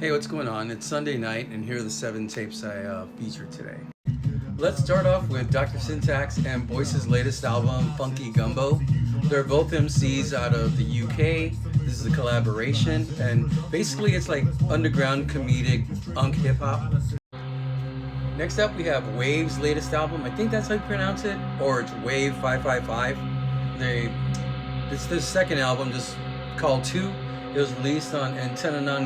Hey, what's going on? It's Sunday night, and here are the 7 tapes I featured today. Let's start off with Dr. Syntax and Boyce's latest album, Phunky Gumbo. They're both MCs out of the UK. This is a collaboration, and basically it's like underground comedic unk hip hop. Next up, we have Wave's latest album. I think that's how you pronounce it, or it's Wave 555. It's their second album, just called 2. It was released on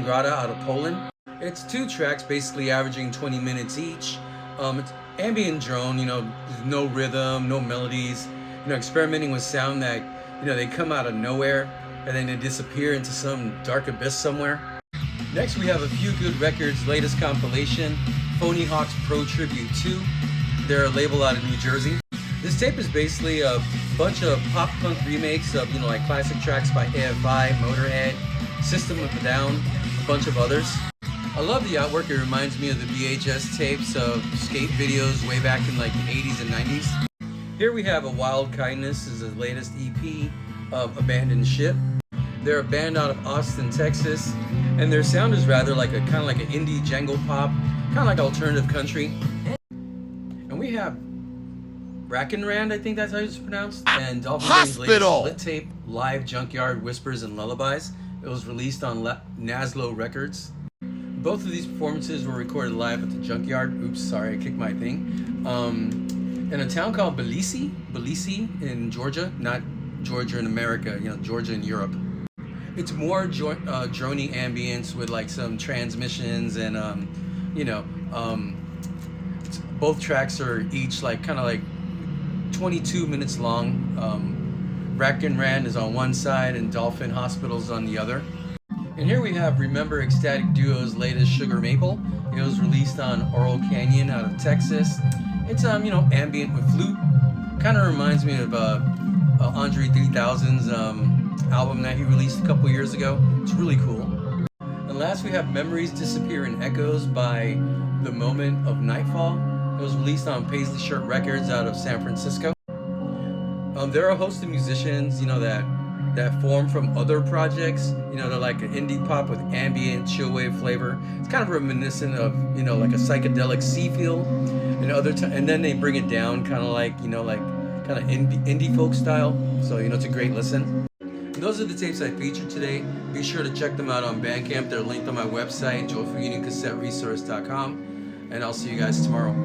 Grata out of Poland. It's 2 tracks, basically averaging 20 minutes each. It's ambient drone, no rhythm, no melodies, experimenting with sound that, they come out of nowhere and then they disappear into some dark abyss somewhere. Next, we have A Few Good Records' latest compilation, Phony Hawk's Pro Tribute 2. They're a label out of New Jersey. This tape is basically a bunch of pop punk remakes of, like classic tracks by AFI, Motorhead, System of a Down, a bunch of others. I love the artwork. It reminds me of the VHS tapes of skate videos way back in like the 80s and 90s. Here we have A Wild Kindness is the latest EP of Abandoned Ship. They're a band out of Austin, Texas, and their sound is rather like kind of like an indie jangle pop, kind of like alternative country. And we have Raaknrand, I think that's how it's pronounced, and Dolphin's latest split tape, Live Junkyard Whispers and Lullabies. It was released on Nazlo Records. Both of these performances were recorded live at the Junkyard. Oops, sorry, I kicked my thing. In a town called Belize in Georgia, not Georgia in America, Georgia in Europe. It's more drony ambience with like some transmissions and both tracks are each like kind of like 22 minutes long. Raaknrand is on one side and Dolphin Hospital's on the other. And here we have Remember Ecstatic Duo's latest Sugar Maple. It was released on Aural Canyon out of Texas. It's ambient with flute. Kind of reminds me of Andre 3000's album that he released a couple years ago. It's really cool. And last we have Memories Disappear in Echoes by The Moment of Nightfall. It was released on Paisley Shirt Records out of San Francisco. There are a host of musicians, that form from other projects. They're like an indie pop with ambient, chillwave flavor. It's kind of reminiscent of, like a psychedelic sea feel, and then they bring it down, kind of like, kind of indie folk style. So, it's a great listen. And those are the tapes I featured today. Be sure to check them out on Bandcamp. They're linked on my website, joyfulunioncassetteresource.com. And I'll see you guys tomorrow.